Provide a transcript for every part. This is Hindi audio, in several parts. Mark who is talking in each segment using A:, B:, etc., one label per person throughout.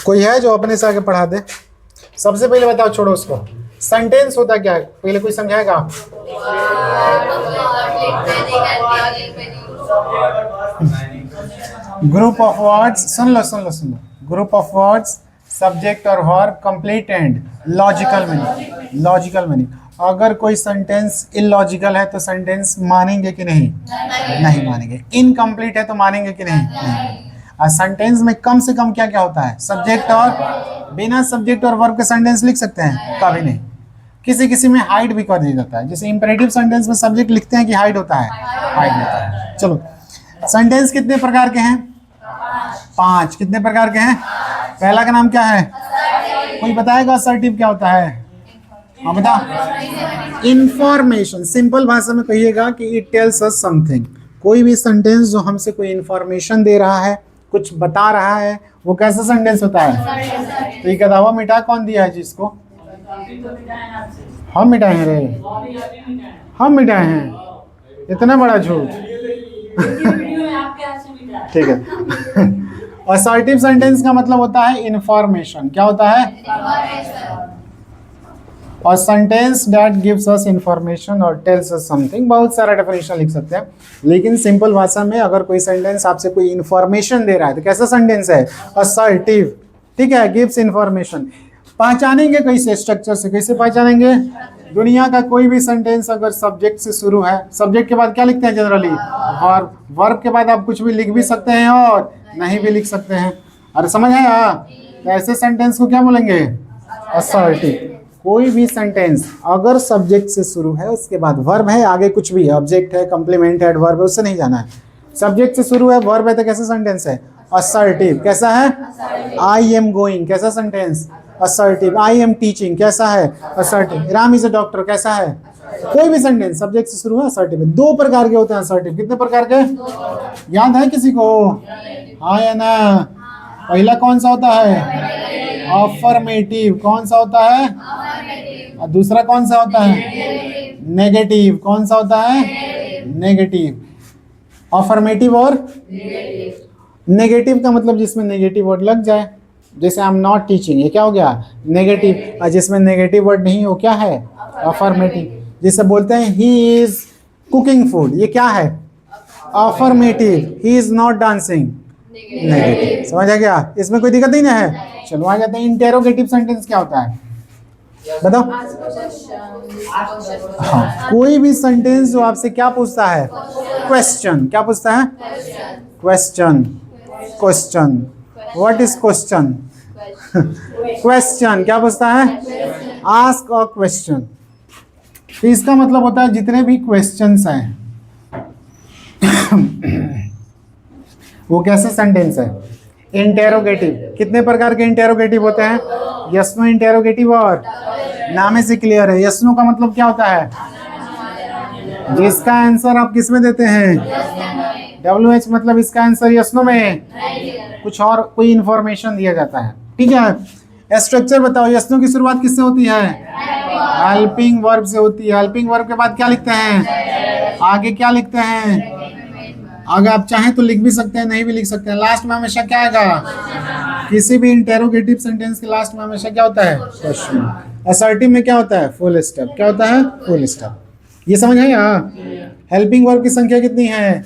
A: कोई है जो अपने से आगे पढ़ा दे? सबसे पहले बताओ, छोड़ो उसको, सेंटेंस होता क्या है पहले कोई समझाएगा? ग्रुप ऑफ वर्ड्स, सुन लो सुन लो सुन लो, ग्रुप ऑफ वर्ड्स, सब्जेक्ट और verb, complete and logical meaning. Logical meaning, अगर कोई सेंटेंस इलॉजिकल है तो सेंटेंस मानेंगे कि नहीं? नहीं मानेंगे। इनकम्प्लीट है तो मानेंगे कि नहीं? नहीं। और सेंटेंस में कम से कम क्या क्या होता है? सब्जेक्ट और, बिना सब्जेक्ट और वर्ब के सेंटेंस लिख सकते हैं? कभी नहीं। किसी किसी में हाइड भी कर दिया जाता है, जैसे इंपेरेटिव सेंटेंस में सब्जेक्ट लिखते हैं कि हाइड होता है? हाइड होता है। चलो, सेंटेंस कितने प्रकार के हैं? 5। कितने प्रकार के हैं? पहला का नाम क्या है? कोई बताएगा असर्टिव क्या होता है? हाँ बता। इंफॉर्मेशन, सिंपल भाषा में कहिएगा कि इट टेल्स अस समथिंग। कोई भी सेंटेंस जो हमसे कोई इंफॉर्मेशन दे रहा है, कुछ बता रहा है, वो कैसा सेंटेंस होता है? तो ये दावा मिटा कौन दिया है जिसको? हम मिटाए हैं रे, हम मिटाए हैं। इतना बड़ा झूठ। ठीक है। असर्टिव सेंटेंस का मतलब होता है इंफॉर्मेशन। क्या होता है? और sentence that gives us information और टेल्स अस समथिंग। बहुत सारा डेफिनेशन लिख सकते हैं, लेकिन सिंपल भाषा में अगर कोई सेंटेंस आपसे कोई इंफॉर्मेशन दे रहा है तो कैसा सेंटेंस है? असर्टिव। ठीक है, गिव्स इंफॉर्मेशन। पहचानेंगे कैसे? स्ट्रक्चर से। कैसे पहचानेंगे? दुनिया का कोई भी सेंटेंस अगर सब्जेक्ट से शुरू है, सब्जेक्ट के बाद क्या लिखते हैं जनरली? वर्ब। वर्ब के बाद आप कुछ भी लिख भी सकते हैं और नहीं भी लिख सकते हैं। अरे समझ आया? तो ऐसे सेंटेंस को क्या बोलेंगे? असर्टिव। कोई भी सेंटेंस अगर सब्जेक्ट से शुरू है, उसके बाद वर्ब है, आगे कुछ भी है, ऑब्जेक्ट है, कंप्लीमेंट है, एडवर्ब है, उससे नहीं जाना है। सब्जेक्ट से शुरू है, वर्ब है, तो कैसा सेंटेंस है? असर्टिव। कैसा है? आई एम गोइंग, कैसा sentence? Assertive. I am teaching, कैसा है? Assertive. Ram is a doctor, कैसा है? कोई भी सेंटेंस सब्जेक्ट से शुरू है, असर्टिव है। 2 प्रकार के होते हैं असर्टिव। कितने प्रकार के? याद है किसी को? हाँ या ना? पहला कौन सा होता है? अफर्मेटिव। कौन सा होता है? और दूसरा कौन सा होता है? नेगेटिव। कौन सा होता है? नेगेटिव। अफर्मेटिव और नेगेटिव का मतलब जिसमें नेगेटिव वर्ड लग जाए, जैसे आई एम नॉट टीचिंग, ये क्या हो गया? नेगेटिव। और जिसमें नेगेटिव वर्ड नहीं हो, क्या है? अफर्मेटिव। जिसे बोलते हैं ही इज कुकिंग फूड, ये क्या है? Affirmative. He is not dancing, negative. समझ आ गया? इसमें कोई दिक्कत नहीं ना है? चलो आ जाते हैं, इंटेरोगेटिव सेंटेंस क्या होता है? बताओ। हाँ, कोई भी सेंटेंस जो आपसे क्या पूछता है? क्वेश्चन। क्या पूछता है? Question. Question. What is question? Question. क्या पूछता है? Ask a question. तो इसका मतलब होता है जितने भी क्वेश्चंस हैं वो कैसे सेंटेंस है? इंटेरोगेटिव। कितने प्रकार के इंटेरोगेटिव होते हैं? यस नो इंटेरोगेटिव और नाम से क्लियर है। यस नो का मतलब क्या होता है? जिसका आंसर आप किस में देते हैं? WH मतलब इसका आंसर यस नो में कुछ और कोई इंफॉर्मेशन दिया जाता है। ठीक है, स्ट्रक्चर बताओ। यस नो की शुरुआत किससे होती है? हेल्पिंग वर्ब से होती है। हेल्पिंग वर्ब के बाद क्या लिखते हैं? आगे क्या लिखते हैं? अगर आप चाहें तो लिख भी सकते हैं, नहीं भी लिख सकते हैं। लास्ट में हमेशा क्या आएगा? किसी भी इंटेरोगेटिव सेंटेंस के लास्ट में हमेशा क्या होता है? क्वेश्चन। असर्टिव में क्या होता है? Full stop. क्या होता है? Full stop. ये समझ आया? हेल्पिंग वर्ब की संख्या कितनी है?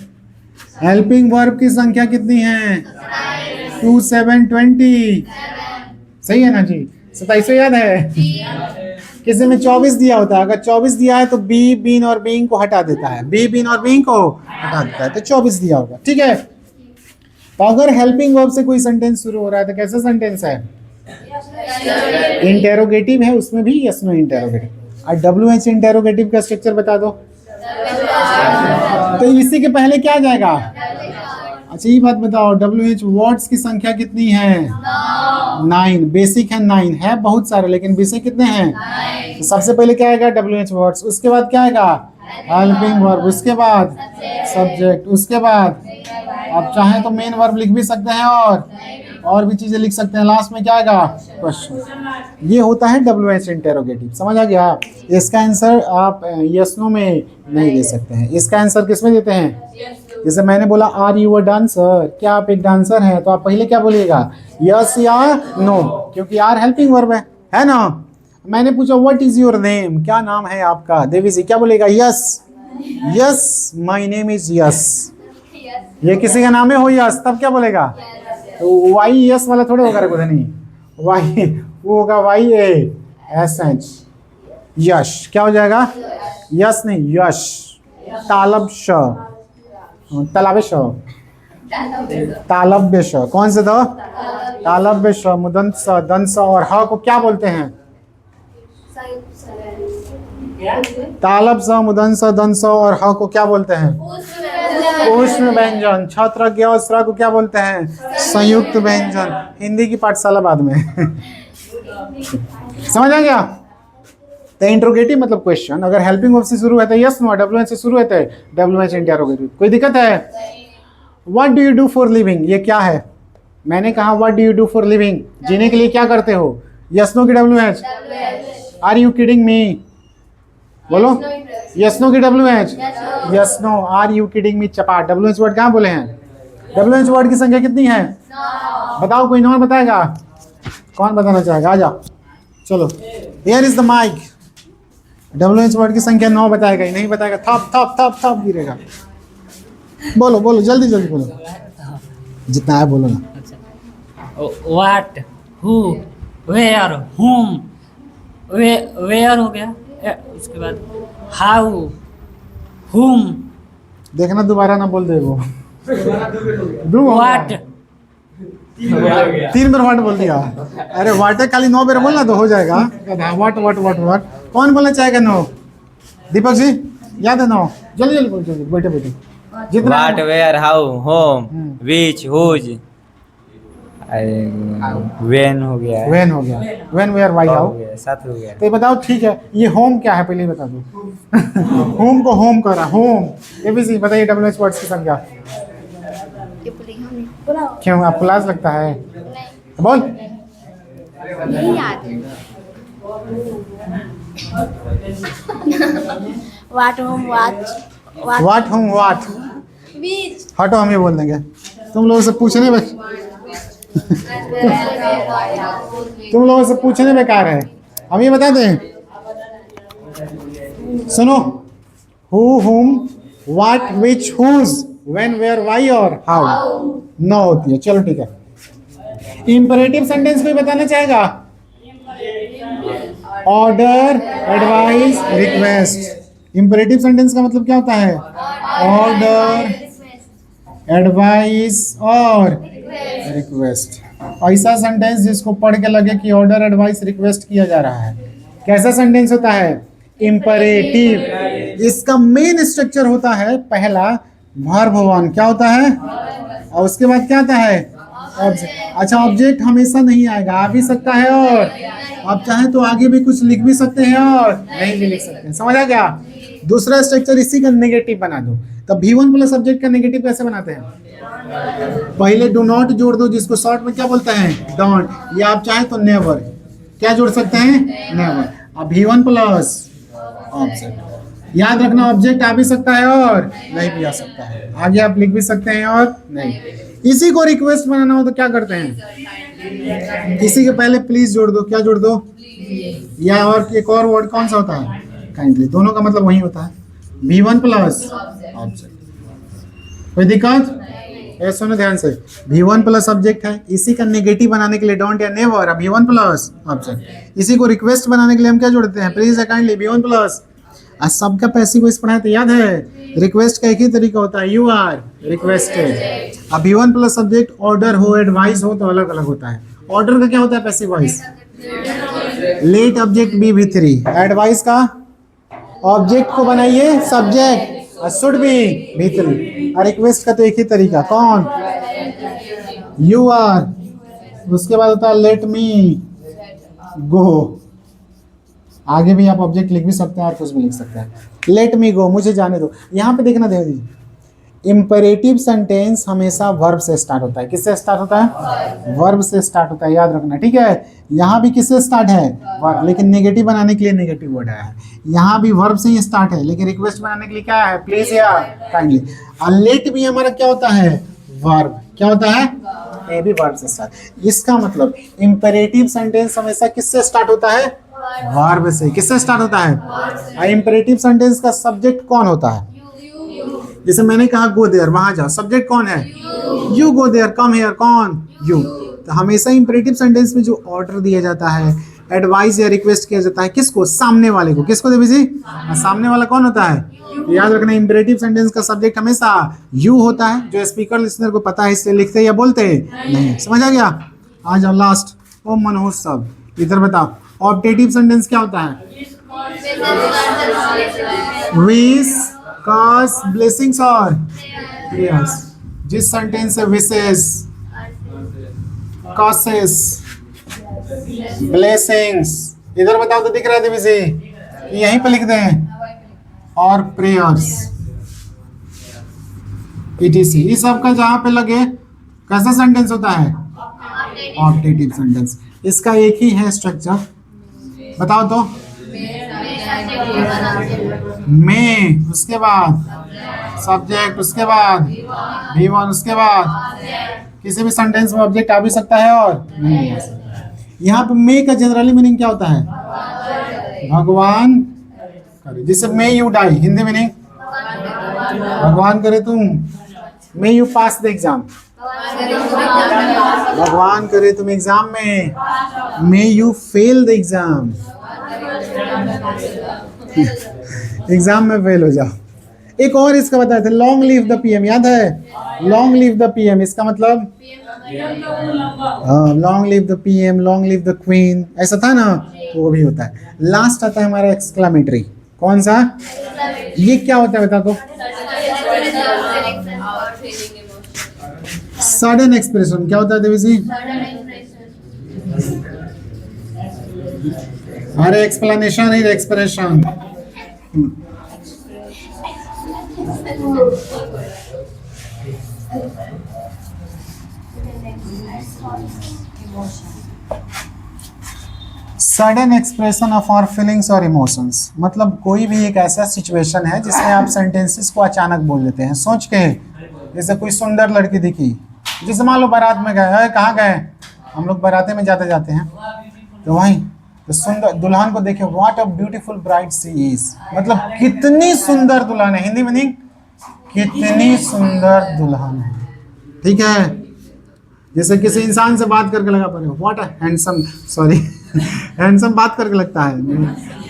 A: हेल्पिंग वर्ब की संख्या कितनी है? 2 7 20। सही है ना जी? 27 याद है? किसी में 24 दिया होता है, अगर 24 दिया है तो बी, बीन और बीइंग को हटा देता है। बी, बीन और बीइंग को हटा देता है, तो 24 दिया होगा। ठीक है, तो अगर हेल्पिंग वर्ब से कोई सेंटेंस शुरू हो रहा है तो कैसा सेंटेंस है? इंटेरोगेटिव है, उसमें भी यस नो इंटेरोगेटिव। और WH इंटेरोगेटिव का स्ट्रक्चर बता दो। तो इसी के पहले क्या आ जाएगा? अच्छा ये बात बताओ, WH वर्ड्स की संख्या कितनी है? 9। बेसिक है 9, है बहुत सारे, लेकिन बेसिक कितने हैं? तो सबसे पहले क्या आएगा? WH words. उसके बाद क्या आएगा? Helping verb. उसके बाद सब्जेक्ट। उसके बाद आप चाहें तो मेन वर्ब लिख भी सकते हैं और भी चीजें लिख सकते हैं। लास्ट में क्या आएगा? क्वेश्चन। ये होता है WH इंटेरोगेटिव। समझ आ गया? इसका आंसर आप यस नो में नहीं दे सकते हैं। इसका आंसर किस में देते हैं? जैसे मैंने बोला आर यू अ डांसर, क्या आप एक डांसर हैं, तो आप पहले क्या बोलिएगा, यस या नो, क्योंकि आर हेल्पिंग वर्ब है ना। मैंने पूछा व्हाट इज योर नेम, क्या नाम है आपका, देवी जी क्या बोलेगा, yes, yes my name is yes. ये किसी का नाम है हो यस, तब क्या बोलेगा, तो वाई यस वाला थोड़े होगा, कुछ नहीं, वाई वो होगा वाई ए एस एच, यश क्या हो जाएगा, यस नहीं यश, तालब श, तालाबे श, तालब्य श, कौन से दो, तालब्य श, मुदंत स, दंत स और ह को क्या बोलते हैं, तालब स, मुदंत स, दंत स और ह को क्या बोलते हैं, ऊष्म व्यंजन। छत्र ज्ञ और स्र को क्या बोलते हैं, संयुक्त व्यंजन। हिंदी की पाठशाला बाद में समझ आ गया। तो इंट्रोगेटिव मतलब क्वेश्चन, अगर हेल्पिंग वर्ब से शुरू है तो यस नो, डब्ल्यू एच से शुरू होता है डब्ल्यू एच इंटरोगेटिव। कोई दिक्कत है, what do you do for living, ये क्या है, मैंने कहा what do you do for living, जीने के लिए क्या करते हो, यस नो की W H, are you kidding me, बोलो यस नो की W H, yes no, are you kidding me चपाट, डब्ल्यू एच वर्ड कहाँ बोले हैं, डब्ल्यू एच वर्ड की संख्या कितनी है, बताओ कोई और बताएगा, कौन बताना चाहेगा, आ जाओ चलो, here is the mic, W H word की संख्या 9 बताएगा, ही नहीं बताएगा थप थप थप थप गिरेगा, बोलो बोलो जल्दी जल्दी बोलो, जितना है बोलो ना।
B: व्हाट, हु, वेयर, हुम, वेयर हो गया, उसके बाद हाउ, हुम,
A: देखना दोबारा ना बोल दे वो,
B: व्हाट,
A: 3 बार वाट बोल दिया, अरे वाट है खाली 9 बार बोलना तो हो जाएगा, वाट वाट वाट वाट, कौन बोलना चाहेगा 9, दीपक जी याद है 9, जल्दी जल्दी बोल, जल्दी बैठे बैठे, जितना
C: What, where, how, whom, which, whose, when हो गया है,
A: वेन हो गया, वेन वेयर वाई हाउ,
C: हो गया, 7 हो गया।
A: तो ये बताओ ठीक है, ये होम क्या है पहले ही बता दो होम को होम करा, होम, एबीसी बताइए डब्ल्यू एच वर्ड्स की संख्या, क्यों आपको लाज लगता है, बोल,
D: वाट होम वाट
A: वाट होम वाट, हटो हम ही बोल देंगे, तुम लोगों से पूछने में तुम लोगों से पूछने बेकार है, हम ये बता दें, सुनो, who whom what which whose when where why और हाउ, 9 होती है, चलो ठीक है। इंपरेटिव सेंटेंस कोई बताना चाहेगा, order, advice, request. Imperative sentence का मतलब क्या होता है, ऑर्डर, एडवाइस और रिक्वेस्ट। ऐसा सेंटेंस जिसको पढ़ के लगे कि ऑर्डर, एडवाइस, रिक्वेस्ट किया जा रहा है, कैसा सेंटेंस होता है, इंपरेटिव। इसका मेन स्ट्रक्चर होता है पहला वर्ब वन, क्या होता है, और उसके बाद क्या आता है, ऑब्जेक्ट। अच्छा ऑब्जेक्ट हमेशा नहीं आएगा, आ भी सकता है और आप चाहें तो आगे भी कुछ लिख भी सकते हैं और नहीं भी लिख सकते हैं, समझ आ गया। दूसरा स्ट्रक्चर इसी का नेगेटिव बना दो, तब V1 प्लस सब्जेक्ट का नेगेटिव कैसे बनाते हैं, पहले डू नॉट जोड़ दो, जिसको शॉर्ट में क्या बोलते हैं, डोंट, या आप चाहे तो नेवर, क्या जोड़ सकते हैं, नेवर। अब V1 प्लस ऑब्जेक्ट, याद रखना ऑब्जेक्ट आ भी सकता है और नहीं भी आ सकता है, आगे आप लिख भी सकते हैं और नहीं। इसी को रिक्वेस्ट बनाना हो तो क्या करते हैं, इसी के पहले प्लीज जोड़ दो, क्या जोड़ दो, या और एक और वर्ड कौन सा होता है, काइंडली, दोनों का मतलब वही होता है, V1 प्लस ऑब्जेक्ट। कोई दिक्कत, ये सुनो ध्यान से, V1 प्लस ऑब्जेक्ट है, इसी का नेगेटिव बनाने के लिए डोंट या नेवर, V1 प्लस ऑब्जेक्ट। इसी को रिक्वेस्ट बनाने के लिए हम क्या जोड़ते हैं, प्लीज या काइंडली, V1 प्लस। आज सबका पैसिव वॉइस पढ़ा है तो याद है, रिक्वेस्ट का एक ही तरीका होता है, यू आर रिक्वेस्टेड। अब V1 प्लस सब्जेक्ट ऑर्डर हो, एडवाइस हो तो अलग अलग होता है। ऑर्डर का क्या होता है, passive voice, let object be V3, advice का ऑब्जेक्ट को बनाइए सब्जेक्ट, शुड बी V3, और रिक्वेस्ट का तो एक ही तरीका, कौन, यू आर, उसके बाद होता है लेट मी गो। आगे भी आप ऑब्जेक्ट लिख भी सकते हैं और कुछ भी लिख सकते हैं, लेट मी गो, मुझे जाने दो। यहाँ पे देखना देवी जी, इंपेरेटिव सेंटेंस हमेशा वर्ब से स्टार्ट होता है। किससे स्टार्ट होता है? वर्ब से स्टार्ट होता है, याद रखना, ठीक है। यहाँ भी किससे स्टार्ट है? वर्ब, लेकिन नेगेटिव बनाने के लिए नेगेटिव वर्ड आया है। यहाँ भी वर्ब से ही स्टार्ट है, लेकिन रिक्वेस्ट बनाने के लिए क्या है? प्लीज या काइंडली। और लेट भी हमारा क्या होता है? वर्ब। क्या होता है? ये भी वर्ब से स्टार्ट। इसका मतलब इंपेरेटिव सेंटेंस हमेशा किससे स्टार्ट होता है? वर्ब से। किससे स्टार्ट होता है? और इंपेरेटिव सेंटेंस का सब्जेक्ट कौन होता है? जैसे मैंने कहा गो देयर, वहां जाओ, सब्जेक्ट कौन है? You go there, come here, कौन? यू। तो हमेशा इंपेरेटिव सेंटेंस में जो ऑर्डर दिया जाता है, एडवाइस या रिक्वेस्ट किया जाता है, किसको? सामने वाले को। किसको देवी जी? सामने वाला कौन होता है? तो याद रखना, इंपेरेटिव सेंटेंस का सब्जेक्ट हमेशा यू होता है। जो स्पीकर लिसनर को पता है, इसलिए लिखते या बोलते नहीं। समझ आ गया? आ जाओ लास्ट। ओ मनोज सब इधर बताओ, ऑब्जेक्टिव सेंटेंस क्या होता है? विश, कॉज, ब्लेसिंग्स और प्रेयर्स। जिस सेंटेंस से विशेस, कॉसेस, ब्लेसिंग्स, इधर बताओ तो दिख रहा है देवी जी, यहीं पे लिख दें, और प्रेयर्स, etc। इस सब का जहां पे लगे कैसा सेंटेंस होता है? Objective sentence. इसका एक ही है स्ट्रक्चर, बताओ तो। में, उसके बाद सब्जेक्ट, उसके बाद V1, उसके बाद किसी भी सेंटेंस में ऑब्जेक्ट आ भी सकता है और नहीं आ सकता। यहाँ पे मे का जनरली मीनिंग क्या होता है? भगवान करे। जैसे may you die, Hindi meaning भगवान करे तुम, may you pass the exam, भगवान करे तुम एग्जाम में, may you fail the exam, exam में फेल हो जाओ। एक और इसका बताए थे, लॉन्ग लिव द पीएम, याद है? लॉन्ग लिव द पीएम, इसका मतलब long live the PM, long live the queen, ऐसा था ना, तो वो भी होता है। लास्ट आता है हमारा एक्सक्लेमेटरी। कौन सा? ये क्या होता है बता दो? Sudden expression. क्या होता है देवी जी? अरे एक्सप्लेनेशन ही expression. Sudden expression of our feelings और इमोशंस, मतलब कोई भी एक ऐसा सिचुएशन है जिसमें आप सेंटेंसेस को अचानक बोल देते हैं सोच के। जैसे कोई सुंदर लड़की दिखी, जैसे मान लो बारात में गए, कहाँ गए हम लोग? बाराते में जाते जाते हैं, तो वहीं तो सुंदर दुल्हन को देखे, what a beautiful bride she is, मतलब कितनी सुंदर दुल्हन है। हिंदी मीनिंग कितनी सुंदर दुल्हन है, ठीक है। जैसे किसी इंसान से बात करके लगा पड़े, what a handsome, sorry handsome बात करके लगता है,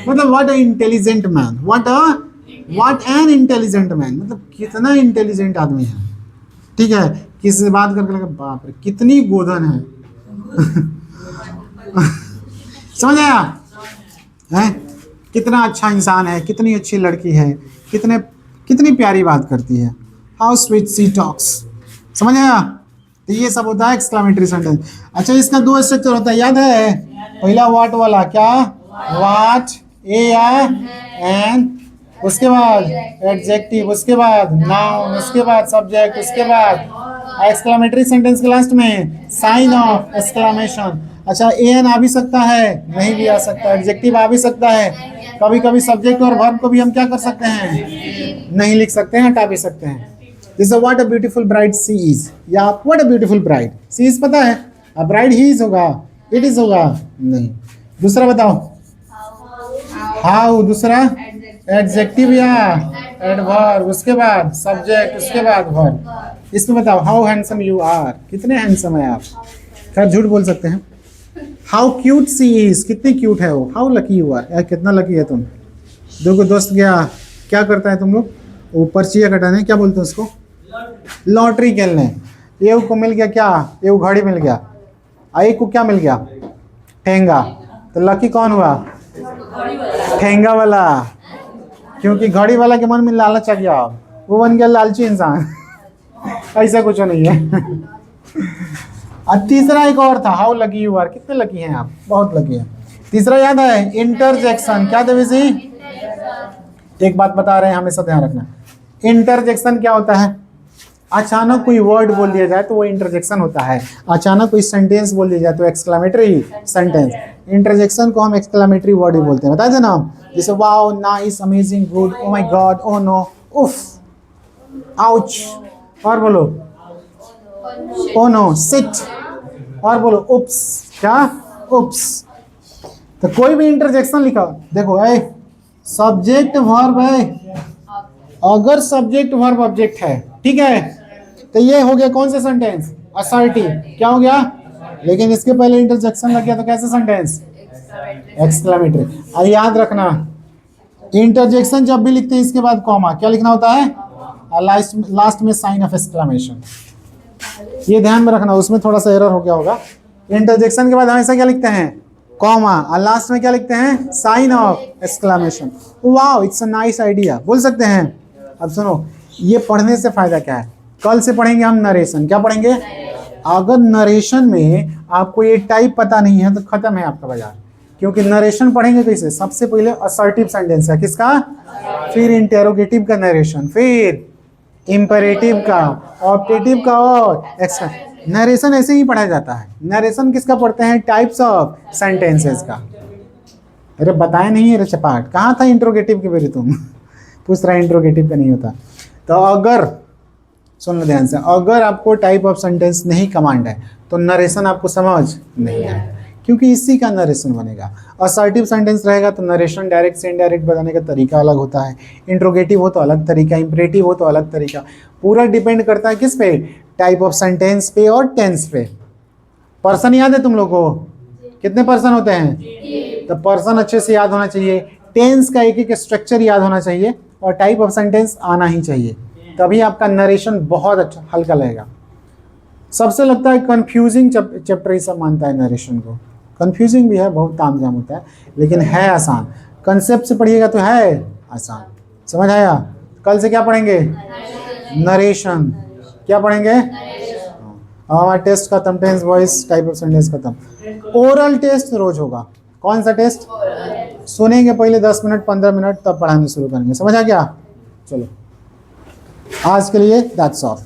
A: मतलब what a intelligent man, what an intelligent man, मतलब कितना इंटेलिजेंट आदमी है, ठीक है। किसी से बात करके लगा, बाप रे कितनी गोधन है समझ आया है? कितना अच्छा इंसान है, कितनी अच्छी लड़की है, कितनी प्यारी बात करती है, हाउ स्वीट सी टॉक्स। समझ आया? तो ये सब होता है एक्सक्लेमेटरी सेंटेंस। अच्छा, इसका दो स्ट्रक्चर होता है, याद है? पहला व्हाट वाला, क्या? व्हाट, ए या एन, उसके बाद एडजेक्टिव, उसके बाद नाउन, उसके बाद सब्जेक्ट, उसके बाद एक्सक्लेमेटरी सेंटेंस के लास्ट में साइन ऑफ एक्सक्लेमेशन। अच्छा, एन आ भी सकता है, नहीं भी आ सकता, एडजेक्टिव आ भी सकता है, कभी कभी सब्जेक्ट और वर्ब को भी हम क्या कर सकते हैं? नहीं लिख सकते हैं, हटा भी सकते हैं। जैसे what a beautiful bride she is, या what a beautiful bride she is पता है, अब ब्राइड ही इज होगा, इट इज होगा नहीं। दूसरा बताओ, हाउ, दूसरा एडजेक्टिव या एडवर्ब, उसके बाद सब्जेक्ट, उसके बाद वर्ब। इसमें बताओ, हाउ हैंडसम यू आर, कितने हैंडसम है आप, खैर झूठ बोल सकते हैं। हाउ क्यूट सी इज, कितनी क्यूट है वो। हाउ लकी यू आर, कितना लकी है तुम। दो दोस्त गया, क्या करता है तुम लोग? वो पर्चियाँ कटाने, क्या बोलते हैं उसको? लॉटरी खेलने। ये को मिल गया क्या? ये घड़ी मिल गया, आई को क्या मिल गया? ठेंगा। तो लकी कौन हुआ? ठेंगा वाला, क्योंकि घड़ी वाला के मन में लालच आ गया, वो बन गया लालची इंसान ऐसा कुछ नहीं है और तीसरा एक और था, हाउ लकी यू आर, कितने लकी हैं आप, बहुत लकी हैं। तीसरा याद है? इंटरजेक्शन। क्या देवी जी? एक बात बता रहे हैं, हमेशा ध्यान रखना। इंटरजेक्शन क्या होता है? अचानक कोई वर्ड बोल दिया जाए तो वो इंटरजेक्शन होता है, अचानक कोई सेंटेंस बोल दिया जाए तो एक्सक्लेमेटरी सेंटेंस। इंटरजेक्शन को हम एक्सक्लेमेटरी वर्ड ही बोलते हैं, बताए थे ना हम, जैसे wow, nice, amazing, good, oh my god, oh no, उफ, आउच, और बोलो ओ नो, सिट, और बोलो उप्स, क्या, उप्स। तो कोई भी इंटरजेक्शन लिखा, देखो ए सब्जेक्ट वर्ब है, अगर सब्जेक्ट वर्ब ऑब्जेक्ट है, ठीक है, तो ये हो गया कौन सा सेंटेंस, असर्टिव, क्या हो गया, लेकिन इसके पहले इंटरजेक्शन लग गया तो कैसा सेंटेंस, एक्सक्लेमेटरी। और याद रखना इंटरजेक्शन जब भी लिखते हैं इसके बाद कॉमा क्या लिखना होता है, लास्ट में साइन ऑफ एक्सक्लेमेशन, ये ध्यान में रखना, उसमें थोड़ा सा एरर हो गया होगा। इंटरजेक्शन के बाद हमेशा क्या लिखते हैं, कॉमा, और लास्ट में क्या लिखते हैं, sign of exclamation. Wow, it's a nice idea बोल सकते हैं। अब सुनो, ये पढ़ने से फायदा क्या है, कल से पढ़ेंगे हम नरेशन, क्या पढ़ेंगे, अगर नरेशन में आपको ये टाइप पता नहीं है तो खत्म है आपका बाजार, क्योंकि नरेशन पढ़ेंगे कैसे, सबसे पहले असर्टिव सेंटेंस है किसका, फिर इंटेरोगेटिव का नरेशन, फिर इंपरेटिव का, ऑप्टेटिव का, और एक्स्ट्रा। नरेशन ऐसे ही पढ़ा जाता है। नरेशन किसका पढ़ते हैं, टाइप्स ऑफ सेंटेंसेस का। अरे बताया नहीं है रे चपाट, कहाँ था इंट्रोगेटिव के मेरे तुम पूछ रहा है, इंट्रोगेटिव का नहीं होता। तो अगर सुन लो ध्यान से, अगर आपको टाइप ऑफ सेंटेंस नहीं कमांड है तो नरेशन आपको समझ नहीं आएगा, क्योंकि इसी का नरेशन बनेगा। असर्टिव सेंटेंस रहेगा तो नरेशन डायरेक्ट से इनडायरेक्ट बताने का तरीका अलग होता है, इंट्रोगेटिव हो तो अलग तरीका, इंपरेटिव हो तो अलग तरीका, पूरा डिपेंड करता है किस पे, टाइप ऑफ सेंटेंस पे और टेंस पे। पर्सन याद है तुम लोग को, कितने पर्सन होते हैं, तो पर्सन अच्छे से याद होना चाहिए, टेंस का एक एक स्ट्रक्चर याद होना चाहिए, और टाइप ऑफ सेंटेंस आना ही चाहिए, तभी आपका नरेशन बहुत अच्छा हल्का लगेगा। सबसे लगता है कंफ्यूजिंग चैप्टर ही सब मानता है नरेशन को, कंफ्यूजिंग भी है, बहुत तामझाम होता है, लेकिन है आसान, कंसेप्ट से पढ़िएगा तो है आसान, समझ आया। कल से क्या पढ़ेंगे, नरेशन, क्या पढ़ेंगे, हमारा टेस्ट खत्म, tense, voice, type of sentence खत्म। ओरल टेस्ट रोज होगा, कौन सा टेस्ट, सुनेंगे पहले 10 मिनट 15 मिनट, तब पढ़ाना शुरू करेंगे, समझ आ गया। चलो आज के लिए दैट्स ऑल।